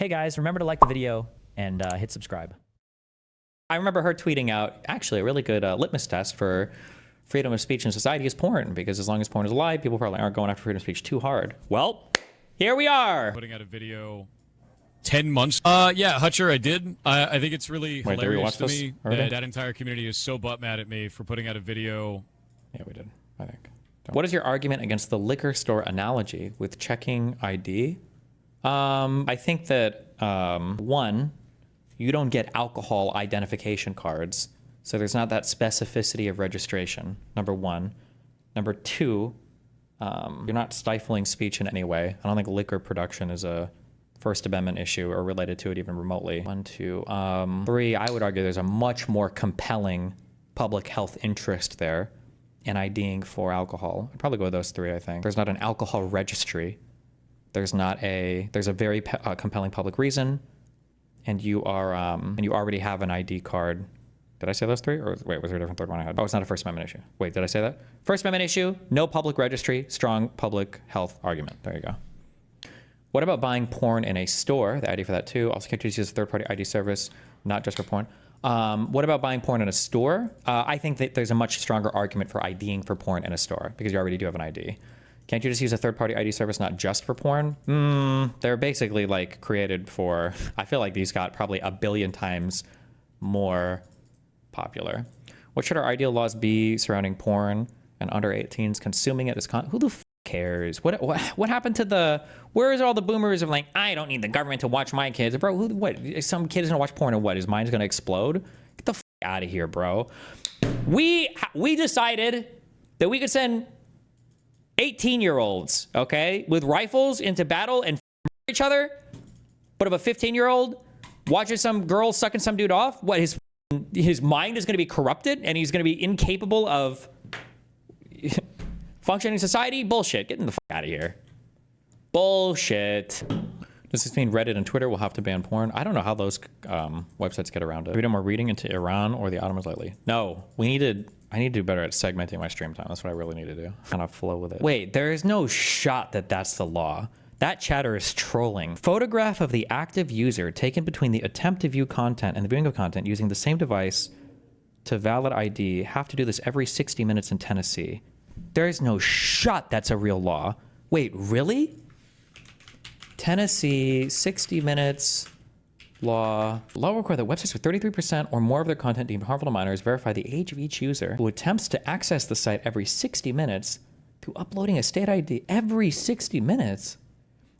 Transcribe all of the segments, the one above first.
Hey guys, remember to like the video and hit subscribe. I remember her tweeting out, actually, a really good litmus test for freedom of speech in society is porn, because as long as porn is alive, people probably aren't going after freedom of speech too hard. Well, here we are. Putting out a video 10 months. Yeah, Hutcher, I did. I think it's really hilarious to me that entire community is so butt mad at me for putting out a video. Yeah, we did, I think. What is your argument against the liquor store analogy with checking ID? I think that, one, you don't get alcohol identification cards, so there's not that specificity of registration, number one. Number two, you're not stifling speech in any way. I don't think liquor production is a First Amendment issue or related to it even remotely. One, two, three, I would argue there's a much more compelling public health interest there in IDing for alcohol. I'd probably go with those three, I think. There's not an alcohol registry. There's a very compelling public reason, and you already have an ID card. Did I say those three? Or wait, was there a different third one I had? Oh, it's not a First Amendment issue. Wait, did I say that? First Amendment issue, no public registry, strong public health argument. There you go. What about buying porn in a store? The ID for that too. Also can't use a third-party ID service, not just for porn. What about buying porn in a store? I think that there's a much stronger argument for IDing for porn in a store because you already do have an ID. Can't you just use a third-party ID service not just for porn? They're basically like created for, I feel like these got probably a billion times more popular. What should our ideal laws be surrounding porn and under 18s consuming it as content? Who the f cares? What happened to the, where is all the boomers of like, I don't need the government to watch my kids? Bro, what, some kid is gonna watch porn and what, his mind's gonna explode? Get the f out of here, bro. We decided that we could send 18-year-olds, okay, with rifles into battle and each other, but if a 15-year-old watches some girl sucking some dude off, what, his mind is going to be corrupted and he's going to be incapable of functioning in society? Bullshit. Get the fuck out of here. Bullshit. Does this mean Reddit and Twitter will have to ban porn? I don't know how those websites get around it. Have we done more reading into Iran or the Ottomans lately? No, I need to do better at segmenting my stream time. That's what I really need to do. Kind of flow with it. Wait, there is no shot that that's the law. That chatter is trolling. Photograph of the active user taken between the attempt to view content and the viewing of content using the same device to valid ID. Have to do this every 60 minutes in Tennessee. There is no shot that's a real law. Wait, really? Tennessee, 60 minutes. Law require that websites with 33% or more of their content deemed harmful to minors verify the age of each user who attempts to access the site every 60 minutes through uploading a state ID every 60 minutes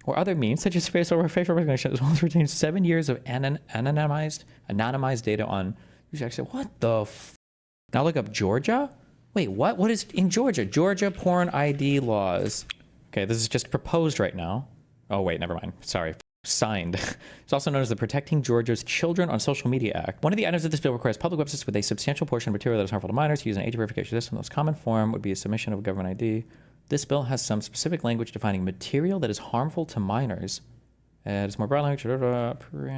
or other means such as facial recognition, as well as retain 7 years of anonymized data on user access. What the f? Now look up Georgia? Wait, what? What is in Georgia? Georgia porn ID laws. Okay, this is just proposed right now. Oh wait, never mind. Sorry. Signed. It's also known as the Protecting Georgia's Children on Social Media Act. One of the items of this bill requires public websites with a substantial portion of material that is harmful to minors to use an age verification system. The most common form would be a submission of a government ID. This bill has some specific language defining material that is harmful to minors. It's more broad language.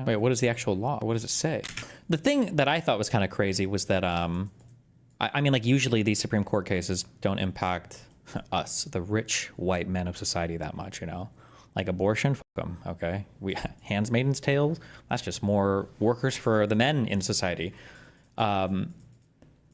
Wait, what is the actual law? What does it say? The thing that I thought was kind of crazy was that, I mean, like usually these Supreme Court cases don't impact us, the rich white men of society that much, you know? Like abortion, fuck them, okay? Handmaid's Tale, that's just more workers for the men in society. But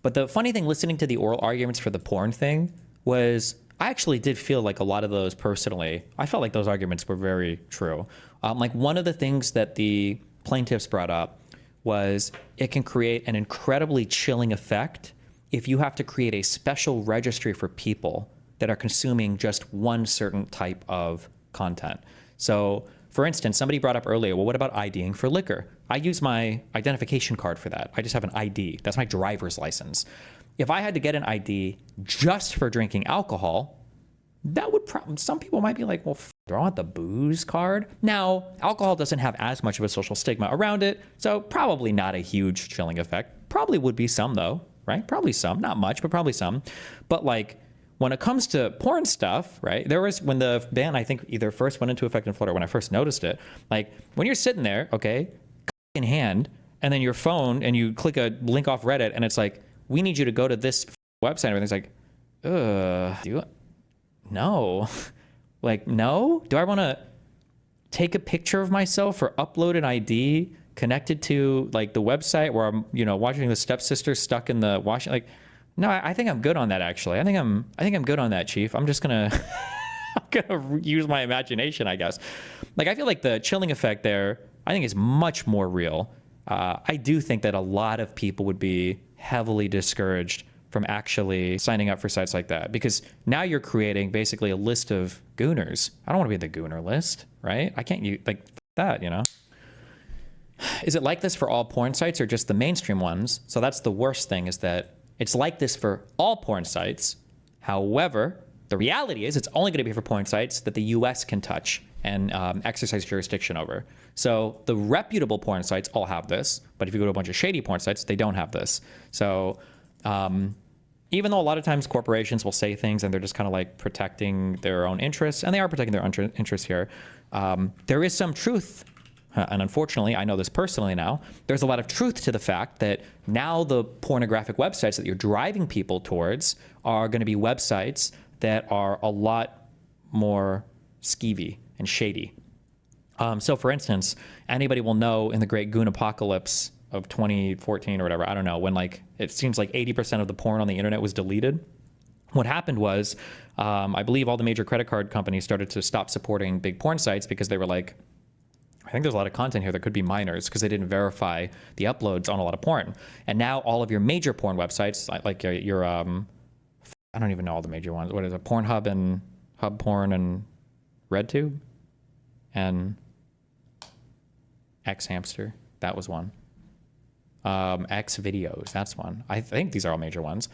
the funny thing, listening to the oral arguments for the porn thing was, I actually did feel like a lot of those personally, I felt like those arguments were very true. Like one of the things that the plaintiffs brought up was it can create an incredibly chilling effect if you have to create a special registry for people that are consuming just one certain type of content. So for instance, somebody brought up earlier, well, what about IDing for liquor? I use my identification card for that. I just have an ID. That's my driver's license. If I had to get an ID just for drinking alcohol, that would some people might be like, well, do I want the booze card? Now, alcohol doesn't have as much of a social stigma around it, so probably not a huge chilling effect. Probably would be some though, right? Probably some, not much, but probably some. But like, when it comes to porn stuff, right, there was, when the ban, I think, either first went into effect in Florida, when I first noticed it, like, when you're sitting there, okay, in hand, and then your phone, and you click a link off Reddit, and it's like, we need you to go to this website, and everything's like, no. Like, no? Do I want to take a picture of myself or upload an ID connected to like the website where I'm, you know, watching the stepsister stuck in the washing. Like, no, I think I'm good on that. Actually, I think I'm good on that, Chief. I'm just gonna I'm gonna use my imagination, I guess. Like, I feel like the chilling effect there, I think, is much more real. I do think that a lot of people would be heavily discouraged from actually signing up for sites like that, because now you're creating basically a list of gooners. I don't want to be in the gooner list, right? I can't use like that, you know? Is it like this for all porn sites or just the mainstream ones? So that's the worst thing, is that it's like this for all porn sites. However, the reality is it's only going to be for porn sites that the US can touch and exercise jurisdiction over. So the reputable porn sites all have this, but if you go to a bunch of shady porn sites, they don't have this. So even though a lot of times corporations will say things and they're just kind of like protecting their own interests, and they are protecting their own interests here, there is some truth. And unfortunately, I know this personally now, there's a lot of truth to the fact that now the pornographic websites that you're driving people towards are going to be websites that are a lot more skeevy and shady. So for instance, anybody will know in the great goon apocalypse of 2014 or whatever, I don't know, when like it seems like 80% of the porn on the internet was deleted. What happened was, I believe all the major credit card companies started to stop supporting big porn sites because they were like, I think there's a lot of content here that could be minors, because they didn't verify the uploads on a lot of porn. And now all of your major porn websites, like your I don't even know all the major ones. What is it? Pornhub and Hub Porn and RedTube and X Hamster. That was one. X Videos. That's one. I think these are all major ones.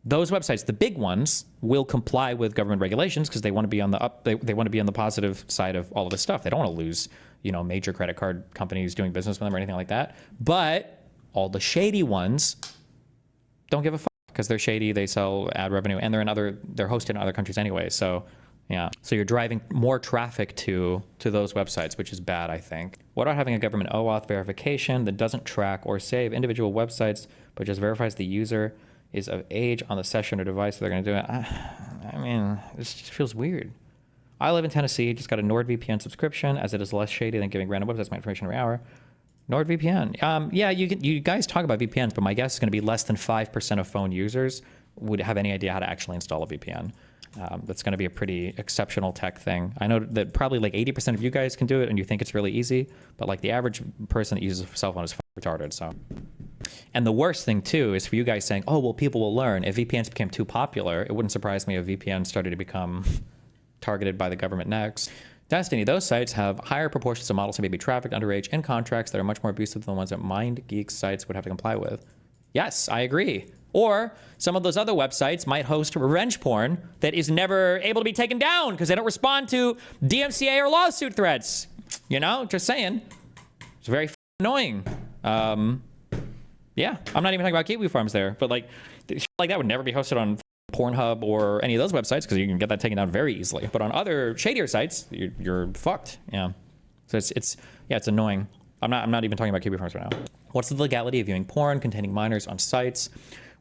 Those websites, the big ones, will comply with government regulations because they want to be on the they want to be on the positive side of all of this stuff. They don't want to lose, you know, major credit card companies doing business with them or anything like that. But all the shady ones don't give a fuck because they're shady. They sell ad revenue, and they're hosted in other countries anyway. So yeah, so you're driving more traffic to those websites, which is bad, I think. What about having a government OAuth verification that doesn't track or save individual websites, but just verifies the user is of age on the session or device they're going to do it? I mean, this just feels weird. I live in Tennessee, just got a NordVPN subscription, as it is less shady than giving random websites my information every hour. NordVPN. Yeah, you guys talk about VPNs, but my guess is going to be less than 5% of phone users would have any idea how to actually install a VPN. That's going to be a pretty exceptional tech thing. I know that probably like 80% of you guys can do it and you think it's really easy, but like the average person that uses a cell phone is retarded. So, and the worst thing too is for you guys saying, oh, well, people will learn. If VPNs became too popular, it wouldn't surprise me if VPNs started to become targeted by the government next. Destiny, those sites have higher proportions of models who may be trafficked underage in contracts that are much more abusive than the ones that MindGeek sites would have to comply with. Yes, I agree. Or some of those other websites might host revenge porn that is never able to be taken down because they don't respond to DMCA or lawsuit threats. You know, just saying. It's very annoying. Yeah, I'm not even talking about gateway farms there, but like that would never be hosted on Pornhub or any of those websites because you can get that taken down very easily. But on other shadier sites, you're fucked. Yeah. So it's annoying. I'm not even talking about gateway farms right now. What's the legality of viewing porn containing minors on sites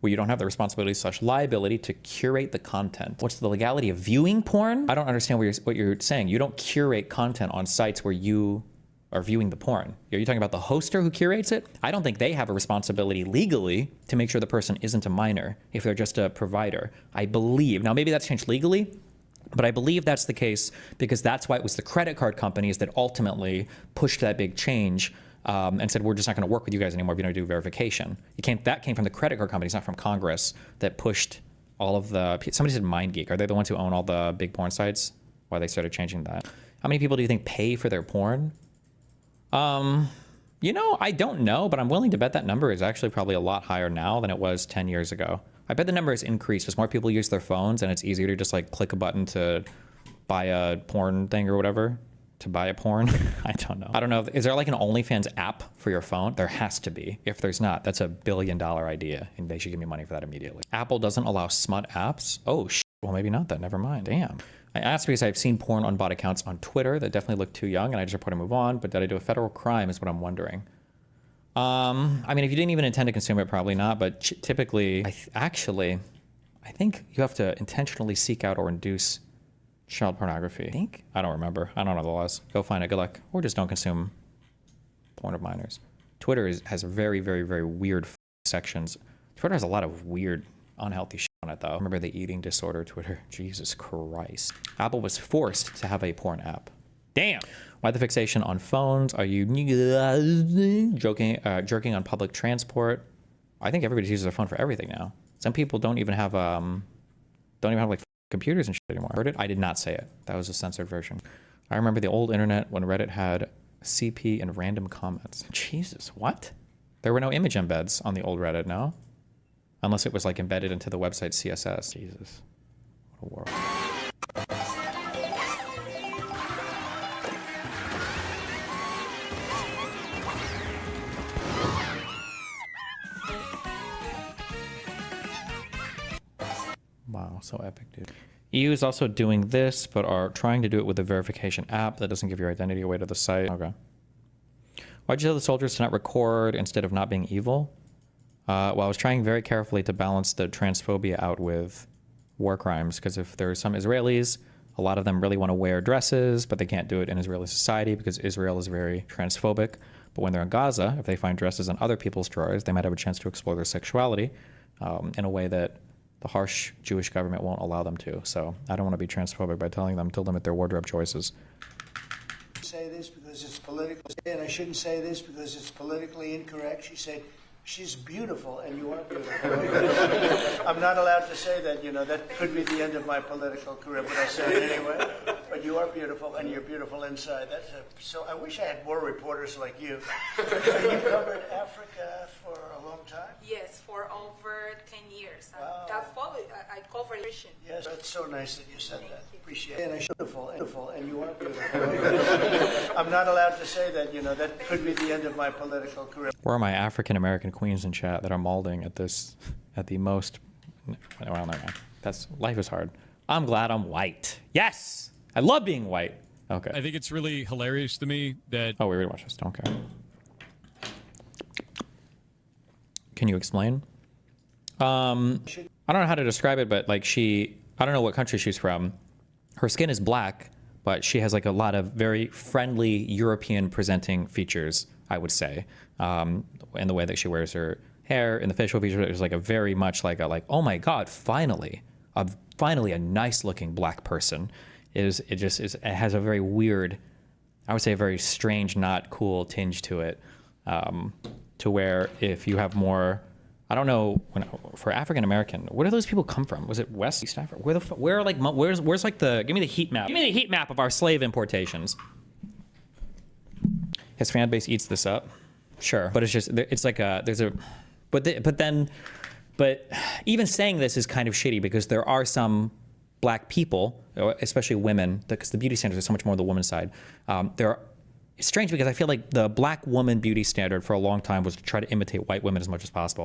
where you don't have the responsibility/liability to curate the content? What's the legality of viewing porn? I don't understand what you're saying. You don't curate content on sites where you are viewing the porn. Are you talking about the hoster who curates it? I don't think they have a responsibility legally to make sure the person isn't a minor if they're just a provider. I believe. Now, maybe that's changed legally, but I believe that's the case because that's why it was the credit card companies that ultimately pushed that big change and said, we're just not going to work with you guys anymore if you don't do verification. That came from the credit card companies, not from Congress, that pushed all of the... Somebody said MindGeek. Are they the ones who own all the big porn sites? Why they started changing that? How many people do you think pay for their porn? You know, I don't know, but I'm willing to bet that number is actually probably a lot higher now than it was 10 years ago. I bet the number has increased as more people use their phones and it's easier to just like click a button to buy a porn thing or whatever. To buy a porn. I don't know. I don't know. Is there like an OnlyFans app for your phone? There has to be. If there's not, that's $1 billion idea and they should give me money for that immediately. Apple doesn't allow smut apps? Oh, well, maybe not then. Never mind. Damn. I asked because I've seen porn on bot accounts on Twitter that definitely look too young and I just report and move on, but did I do a federal crime is what I'm wondering. I mean, if you didn't even intend to consume it, probably not, but typically, I think you have to intentionally seek out or induce Child pornography. I think? I don't remember. I don't know the laws. Go find it. Good luck. Or just don't consume porn of minors. Twitter has very, very, very weird sections. Twitter has a lot of weird, unhealthy shit on it, though. Remember the eating disorder Twitter? Jesus Christ. Apple was forced to have a porn app. Damn. Why the fixation on phones? Are you jerking on public transport? I think everybody uses their phone for everything now. Some people don't even have like computers and shit anymore. Heard it? I did not say it. That was a censored version. I remember the old internet when Reddit had CP and random comments. Jesus, what? There were no image embeds on the old Reddit, no? Unless it was like embedded into the website CSS. Jesus, what a world. Wow, so epic, dude. EU is also doing this, but are trying to do it with a verification app that doesn't give your identity away to the site. Okay. Why'd you tell the soldiers to not record instead of not being evil? Well, I was trying very carefully to balance the transphobia out with war crimes, because if there are some Israelis, a lot of them really want to wear dresses, but they can't do it in Israeli society because Israel is very transphobic. But when they're in Gaza, if they find dresses on other people's drawers, they might have a chance to explore their sexuality in a way that the harsh Jewish government won't allow them to. So I don't want to be transphobic by telling them to limit their wardrobe choices. Say this because it's political, and I shouldn't say this because it's politically incorrect. She said, she's beautiful, and you are beautiful. I'm not allowed to say that, you know, that could be the end of my political career, but I say it anyway. But you are beautiful, and you're beautiful inside. So I wish I had more reporters like you. You covered Africa for a long time? Yes, for over 10 years. Wow. I covered nutrition. Yes, that's so nice that you said that. Appreciate it. And I should beautiful, and you are beautiful. I'm not allowed to say that, you know, that could be the end of my political career. Where are my African American queens in chat that are molding at the most? Well, no, that's life is hard. I'm glad I'm white. Yes, I love being white. Okay. I think it's really hilarious to me that. Oh, we already watched this. Don't care. Can you explain? I don't know how to describe it, but like I don't know what country she's from. Her skin is black, but she has like a lot of very friendly European presenting features, I would say. In the way that she wears her hair, in the facial features, it's like a very much like oh my God, finally a nice looking black person. It has a very weird, I would say a very strange, not cool tinge to it. To where if you have more, I don't know, for African American, where do those people come from? Was it West, East Africa? Where's like give me the heat map. Give me the heat map of our slave importations. His fan base eats this up. Sure, but but even saying this is kind of shitty because there are some black people, especially women, because the beauty standards are so much more on the woman's side. It's strange because I feel like the black woman beauty standard for a long time was to try to imitate white women as much as possible.